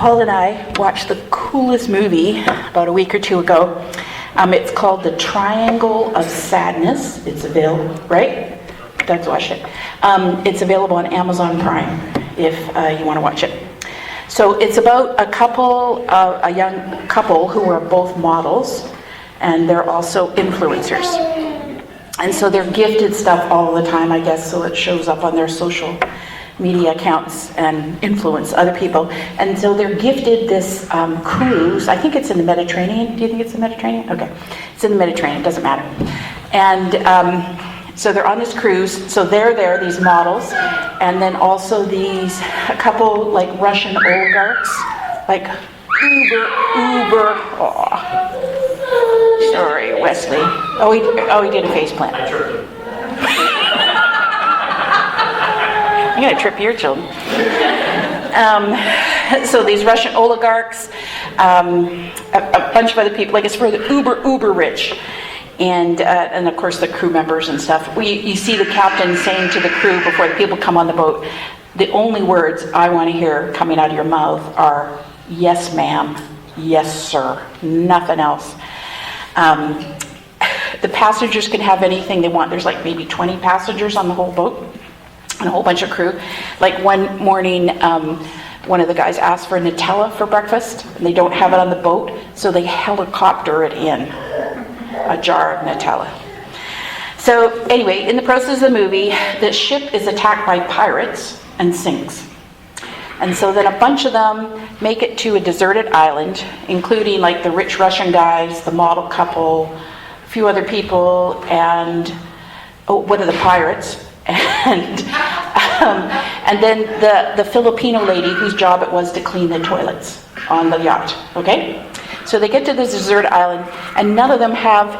Paul and I watched the coolest movie about a week or two ago. It's called The Triangle of Sadness. It's available, right? Doug's watched it. It's available on Amazon Prime if you want to watch it. So it's about a young couple who are both models, and they're also influencers. And so they're gifted stuff all the time, I guess, so it shows up on their social media accounts and influence other people. And so they're gifted this cruise. I think it's in the Mediterranean. Do you think it's the Mediterranean? Okay. It's in the Mediterranean. Doesn't matter. And so they're on this cruise. So they're there, these models. And then also a couple like Russian oligarchs, like uber. Oh, sorry, Wesley. Oh, he did a face plant. I'm going to trip your children. So these Russian oligarchs, a bunch of other people, like it's for the uber rich, and of course the crew members and stuff. You see the captain saying to the crew before the people come on the boat, the only words I want to hear coming out of your mouth are "Yes, ma'am," "Yes, sir," nothing else. The passengers can have anything they want. There's like maybe 20 passengers on the whole boat. And a whole bunch of crew. Like one morning, one of the guys asked for Nutella for breakfast, and they don't have it on the boat, so they helicopter it in, a jar of Nutella. So anyway, in the process of the movie, the ship is attacked by pirates and sinks. And so then a bunch of them make it to a deserted island, including like the rich Russian guys, the model couple, a few other people, and one of the pirates. And then the Filipino lady whose job it was to clean the toilets on the yacht. Okay? So they get to this deserted island, and none of them have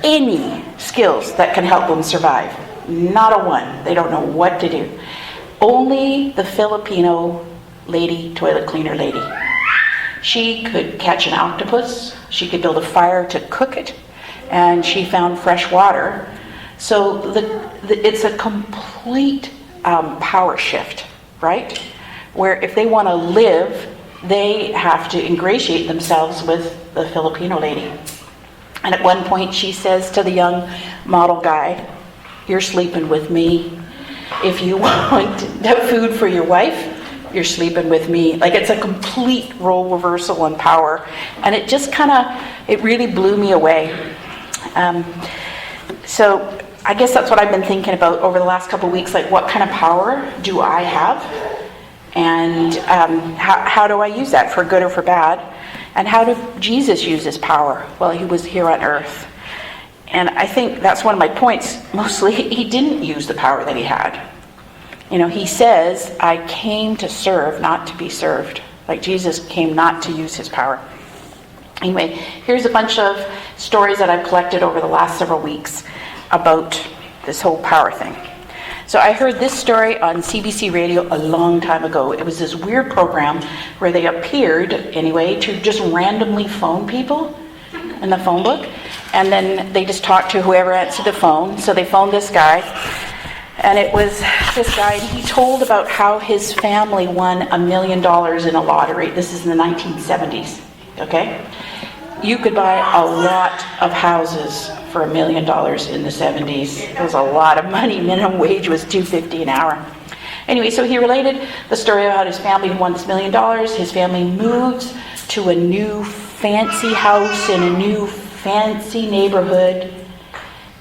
any skills that can help them survive. Not a one. They don't know what to do. Only the Filipino lady, toilet cleaner lady. She could catch an octopus. She could build a fire to cook it. And she found fresh water. So it's a complete power shift, right? Where if they want to live, they have to ingratiate themselves with the Filipino lady. And at one point she says to the young model guy, "You're sleeping with me. If you want food for your wife, you're sleeping with me." Like it's a complete role reversal in power. And it just it really blew me away. So I guess that's what I've been thinking about over the last couple of weeks, like what kind of power do I have? And how do I use that for good or for bad? And how did Jesus use his power while he was here on earth? And I think that's one of my points. Mostly, he didn't use the power that he had. You know, he says, "I came to serve, not to be served." Like Jesus came not to use his power. Anyway, here's a bunch of stories that I've collected over the last several weeks about this whole power thing. So I heard this story on CBC Radio a long time ago. It was this weird program where they appeared, anyway, to just randomly phone people in the phone book. And then they just talked to whoever answered the phone. So they phoned this guy. And it was this guy, and he told about how his family won $1 million in a lottery. This is in the 1970s, okay? You could buy a lot of houses for $1 million in the 70s. It was a lot of money. Minimum wage was $2.50 an hour. Anyway, so he related the story about his family won this $1 million. His family moves to a new fancy house in a new fancy neighborhood.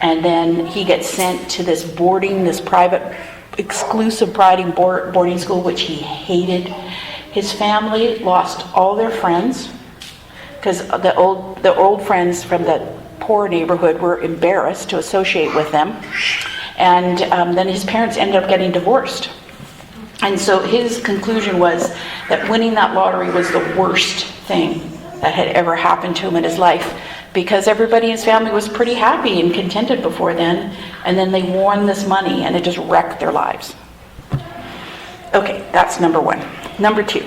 And then he gets sent to this private, exclusive boarding school, which he hated. His family lost all their friends, because the old friends from the poor neighborhood were embarrassed to associate with them. And then his parents ended up getting divorced. And so his conclusion was that winning that lottery was the worst thing that had ever happened to him in his life, because everybody in his family was pretty happy and contented before then, and then they won this money and it just wrecked their lives. Okay, that's number one. Number two.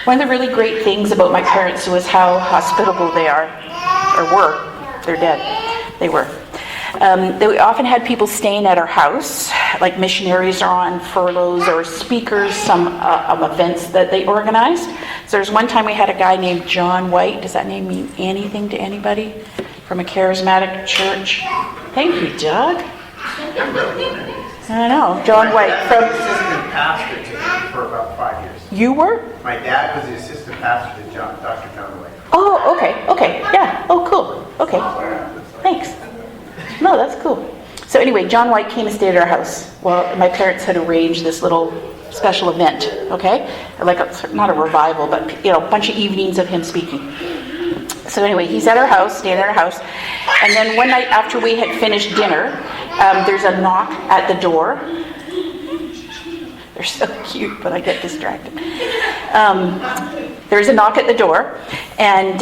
One of the really great things about my parents was how hospitable they are, or were. They're dead. They were. They often had people staying at our house, like missionaries are on furloughs or speakers, some events that they organized. So there's one time we had a guy named John White. Does that name mean anything to anybody? From a charismatic church. Thank you, Doug. I know, John White. From assistant pastor to him for about 5 years. You were? My dad was the assistant pastor to Dr. John White. Oh, okay, yeah. Oh, cool. Okay, thanks. No, that's cool. So anyway, John White came and stayed at our house. Well, my parents had arranged this little special event, okay? Like, not a revival, but, a bunch of evenings of him speaking. So anyway, he's at our house, staying at our house. And then one night after we had finished dinner, there's a knock at the door. They're so cute, but I get distracted. There's a knock at the door, and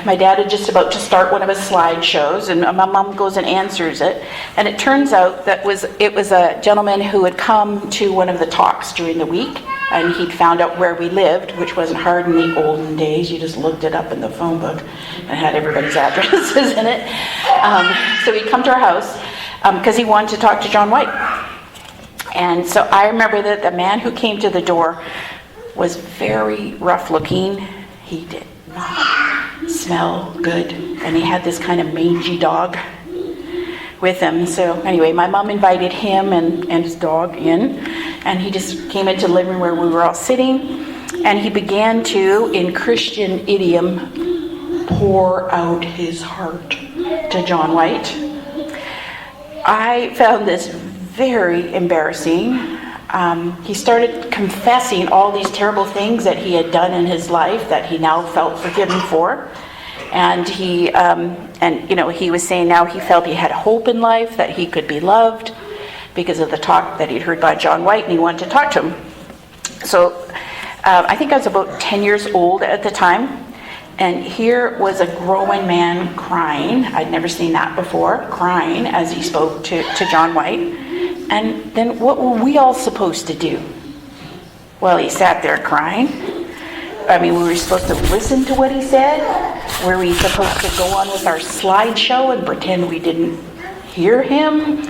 my dad had just about to start one of his slideshows, and my mom goes and answers it. And it turns out that it was a gentleman who had come to one of the talks during the week, and he'd found out where we lived, which wasn't hard in the olden days. You just looked it up in the phone book and had everybody's addresses in it. So he'd come to our house because he wanted to talk to John White. And so I remember that the man who came to the door was very rough looking. He did not smell good. And he had this kind of mangy dog with him. So anyway, my mom invited him and his dog in. And he just came into the living room where we were all sitting. And he began to, in Christian idiom, pour out his heart to John White. I found this very embarrassing. He started confessing all these terrible things that he had done in his life that he now felt forgiven for. And he was saying now he felt he had hope in life, that he could be loved because of the talk that he'd heard by John White, and he wanted to talk to him. So I think I was about 10 years old at the time. And here was a growing man crying. I'd never seen that before, crying as he spoke to John White. And then what were we all supposed to do? Well, he sat there crying. I mean, were we supposed to listen to what he said? Were we supposed to go on with our slideshow and pretend we didn't hear him?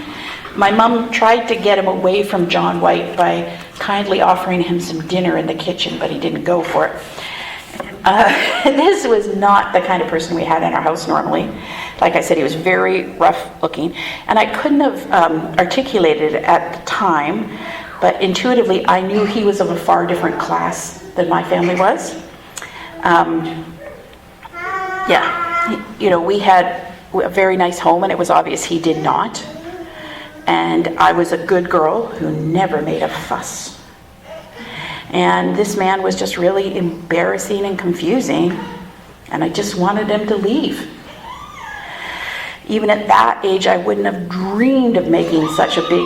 My mom tried to get him away from John White by kindly offering him some dinner in the kitchen, but he didn't go for it. This was not the kind of person we had in our house normally. Like I said, he was very rough looking. And I couldn't have articulated it at the time, but intuitively I knew he was of a far different class than my family was. We had a very nice home, and it was obvious he did not. And I was a good girl who never made a fuss. And this man was just really embarrassing and confusing, and I just wanted him to leave. Even at that age, I wouldn't have dreamed of making such a big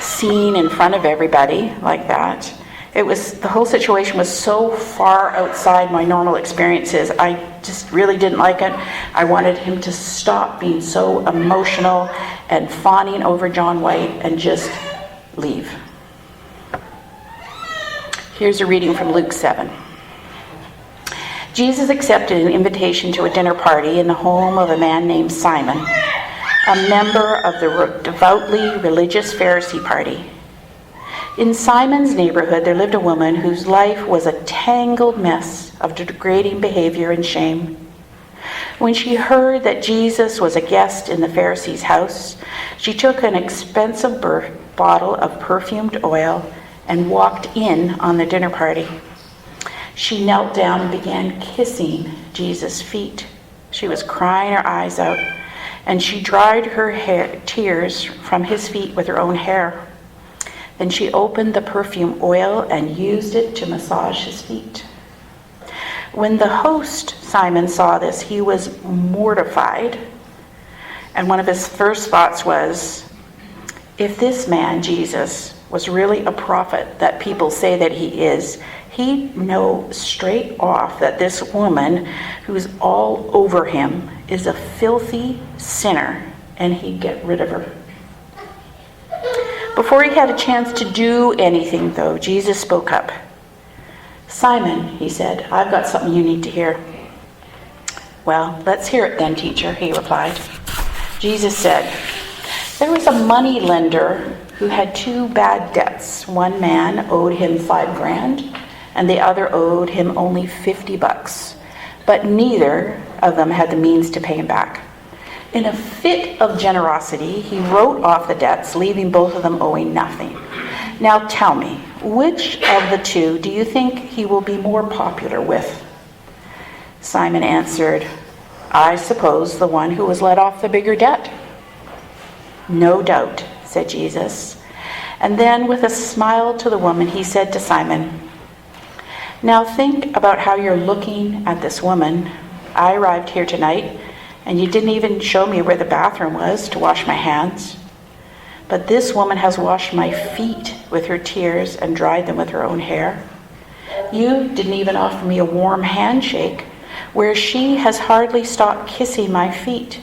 scene in front of everybody like that. The whole situation was so far outside my normal experiences. I just really didn't like it. I wanted him to stop being so emotional and fawning over John White and just leave. Here's a reading from Luke 7. Jesus accepted an invitation to a dinner party in the home of a man named Simon, a member of the devoutly religious Pharisee party. In Simon's neighborhood, there lived a woman whose life was a tangled mess of degrading behavior and shame. When she heard that Jesus was a guest in the Pharisee's house, she took an expensive bottle of perfumed oil and walked in on the dinner party. She knelt down and began kissing Jesus' feet. She was crying her eyes out, and she dried her tears from his feet with her own hair. Then she opened the perfume oil and used it to massage his feet. When the host, Simon, saw this, he was mortified, and one of his first thoughts was, if this man, Jesus, was really a prophet that people say that he is, he'd know straight off that this woman who's all over him is a filthy sinner, and he'd get rid of her. Before he had a chance to do anything, though, Jesus spoke up. Simon, he said, I've got something you need to hear. Well, let's hear it then, teacher, he replied. Jesus said, there was a money lender who had two bad debts. One man owed him $5,000, and the other owed him only $50. But neither of them had the means to pay him back. In a fit of generosity, he wrote off the debts, leaving both of them owing nothing. Now tell me, which of the two do you think he will be more popular with? Simon answered, I suppose the one who was let off the bigger debt. No doubt, said Jesus. And then with a smile to the woman, he said to Simon, now think about how you're looking at this woman. I arrived here tonight, and you didn't even show me where the bathroom was to wash my hands. But this woman has washed my feet with her tears and dried them with her own hair. You didn't even offer me a warm handshake, where she has hardly stopped kissing my feet.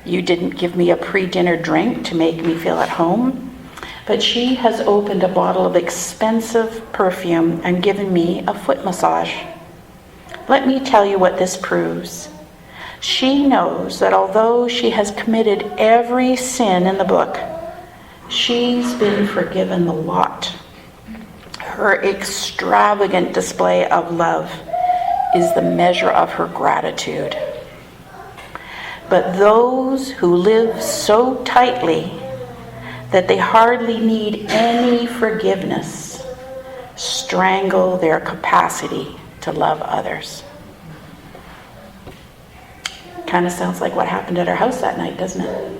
You didn't give me a pre-dinner drink to make me feel at home, but she has opened a bottle of expensive perfume and given me a foot massage. Let me tell you what this proves. She knows that although she has committed every sin in the book, she's been forgiven the lot. Her extravagant display of love is the measure of her gratitude. But those who live so tightly that they hardly need any forgiveness strangle their capacity to love others. Kind of sounds like what happened at our house that night, doesn't it?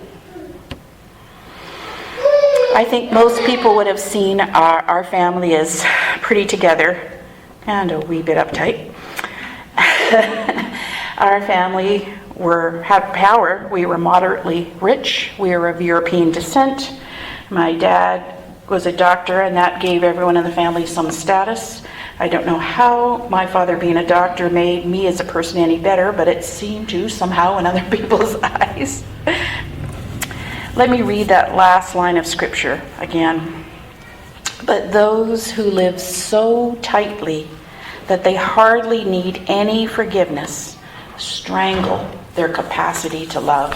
I think most people would have seen our family as pretty together and a wee bit uptight. Our family had power. We were moderately rich. We were of European descent. My dad was a doctor, and that gave everyone in the family some status. I don't know how my father being a doctor made me as a person any better, but it seemed to somehow in other people's eyes. Let me read that last line of scripture again. But those who live so tightly that they hardly need any forgiveness strangle their capacity to love.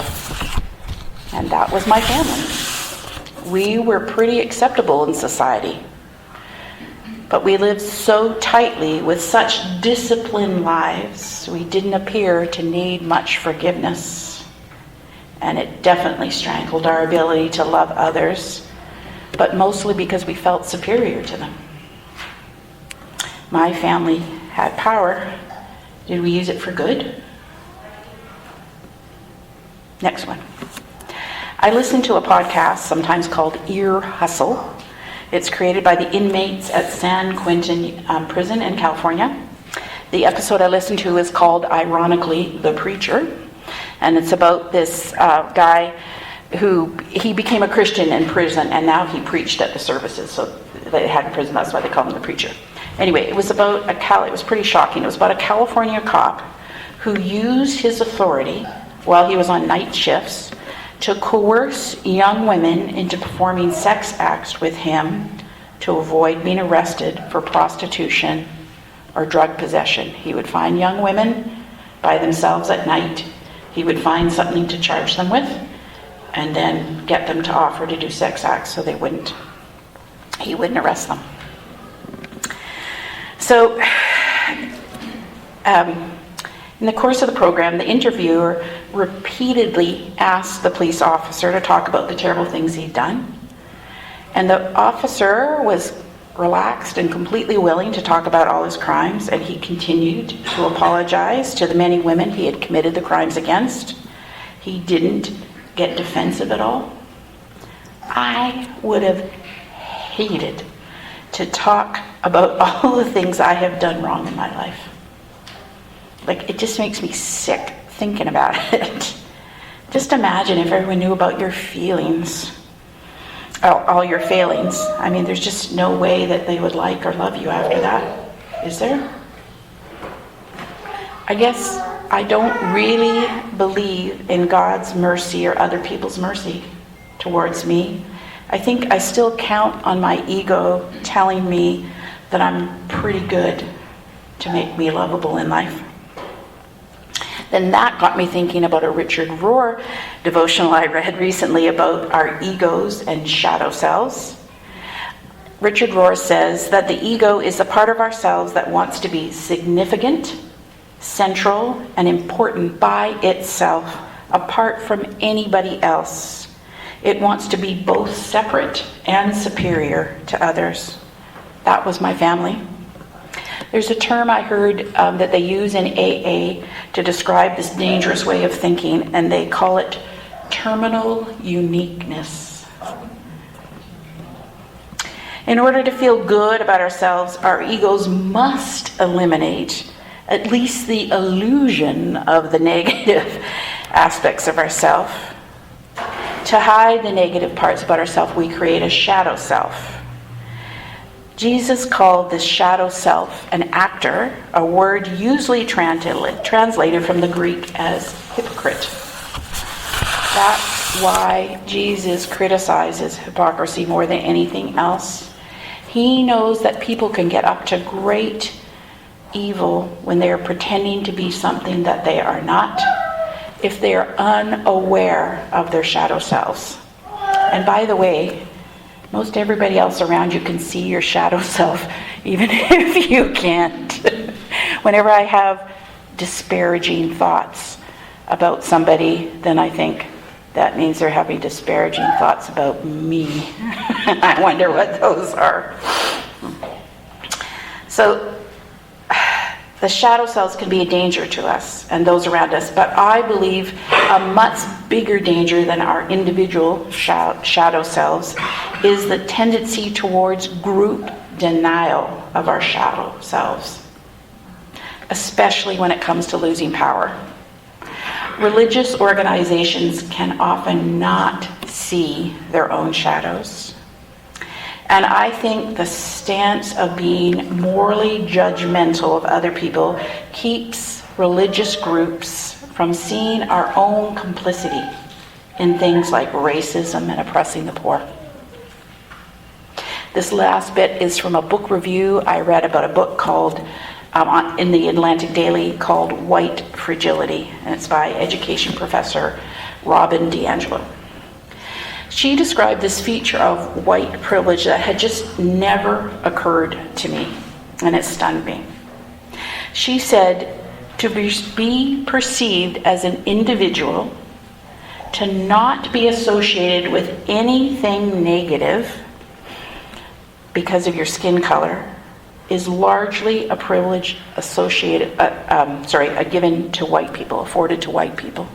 And that was my family. We were pretty acceptable in society. But we lived so tightly with such disciplined lives, we didn't appear to need much forgiveness. And it definitely strangled our ability to love others, but mostly because we felt superior to them. My family had power. Did we use it for good? Next one. I listen to a podcast sometimes called Ear Hustle. It's created by the inmates at San Quentin prison in California. The episode I listened to is called, ironically, The Preacher. And it's about this guy who, he became a Christian in prison, and now he preached at the services. So they had in prison, that's why they call him The Preacher. Anyway, it was about it was pretty shocking. It was about a California cop who used his authority while he was on night shifts to coerce young women into performing sex acts with him to avoid being arrested for prostitution or drug possession. He would find young women by themselves at night. He would find something to charge them with and then get them to offer to do sex acts so he wouldn't arrest them. So, in the course of the program, the interviewer repeatedly asked the police officer to talk about the terrible things he'd done. And the officer was relaxed and completely willing to talk about all his crimes, and he continued to apologize to the many women he had committed the crimes against. He didn't get defensive at all. I would have hated to talk about all the things I have done wrong in my life. Like, it just makes me sick thinking about it. Just imagine if everyone knew about your feelings, all your failings. I mean, there's just no way that they would like or love you after that, is there? I guess I don't really believe in God's mercy or other people's mercy towards me. I think I still count on my ego telling me that I'm pretty good to make me lovable in life. Then that got me thinking about a Richard Rohr devotional I read recently about our egos and shadow selves. Richard Rohr says that the ego is the part of ourselves that wants to be significant, central, and important by itself, apart from anybody else. It wants to be both separate and superior to others. That was my family. There's a term I heard that they use in AA to describe this dangerous way of thinking, and they call it terminal uniqueness. In order to feel good about ourselves, our egos must eliminate at least the illusion of the negative aspects of ourselves. To hide the negative parts about ourselves, we create a shadow self. Jesus called this shadow self an actor, a word usually translated from the Greek as hypocrite. That's why Jesus criticizes hypocrisy more than anything else. He knows that people can get up to great evil when they are pretending to be something that they are not, if they are unaware of their shadow selves. And by the way, most everybody else around you can see your shadow self, even if you can't. Whenever I have disparaging thoughts about somebody, then I think that means they're having disparaging thoughts about me. I wonder what those are. So, the shadow selves can be a danger to us and those around us, but I believe a much bigger danger than our individual shadow selves is the tendency towards group denial of our shadow selves, especially when it comes to losing power. Religious organizations can often not see their own shadows. And I think the stance of being morally judgmental of other people keeps religious groups from seeing our own complicity in things like racism and oppressing the poor. This last bit is from a book review I read about a book called, in the Atlantic Daily, called White Fragility, and it's by education professor Robin DiAngelo. She described this feature of white privilege that had just never occurred to me, and it stunned me. She said, to be perceived as an individual, to not be associated with anything negative because of your skin color, is largely a privilege given to white people, afforded to white people.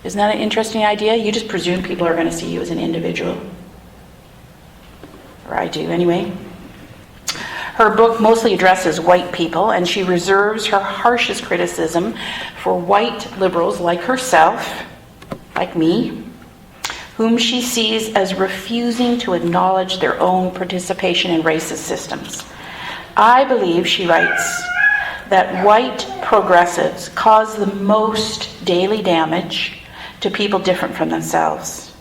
Isn't that an interesting idea? You just presume people are going to see you as an individual. Or I do anyway. Her book mostly addresses white people, and she reserves her harshest criticism for white liberals like herself, like me, whom she sees as refusing to acknowledge their own participation in racist systems. I believe, she writes, that white progressives cause the most daily damage to people different from themselves.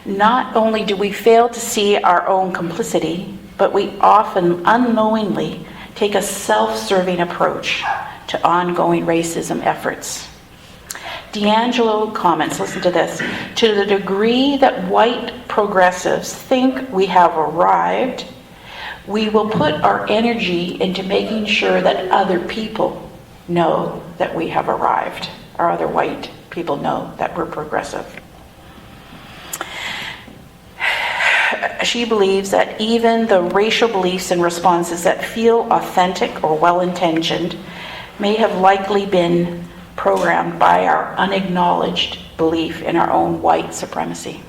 Not only do we fail to see our own complicity, but we often unknowingly take a self-serving approach to ongoing racism efforts. DiAngelo comments, listen to this, to the degree that white progressives think we have arrived, we will put our energy into making sure that other people know that we have arrived, or other white people know that we're progressive. She believes that even the racial beliefs and responses that feel authentic or well-intentioned may have likely been programmed by our unacknowledged belief in our own white supremacy.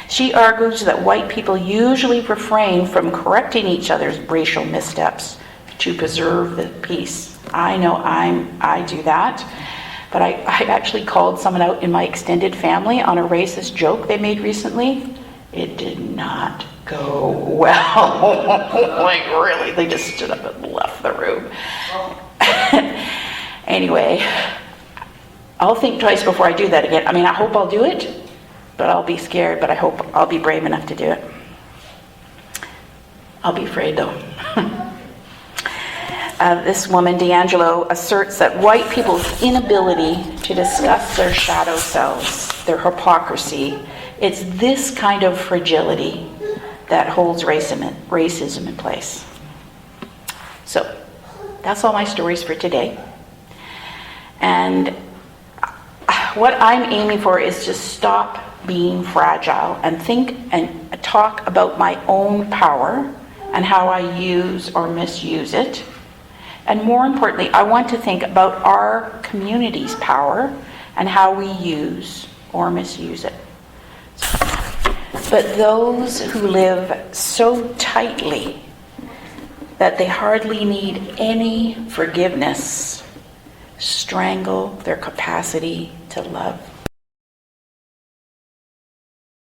She argues that white people usually refrain from correcting each other's racial missteps to preserve the peace. I know I do that. But I actually called someone out in my extended family on a racist joke they made recently. It did not go well. Like, really, they just stood up and left the room. Anyway, I'll think twice before I do that again. I mean, I hope I'll do it, but I'll be scared, but I hope I'll be brave enough to do it. I'll be afraid, though. This woman, DiAngelo, asserts that white people's inability to discuss their shadow selves, their hypocrisy, it's this kind of fragility that holds racism in place. So that's all my stories for today. And what I'm aiming for is to stop being fragile and think and talk about my own power and how I use or misuse it. And more importantly, I want to think about our community's power and how we use or misuse it. But those who live so tightly that they hardly need any forgiveness strangle their capacity to love.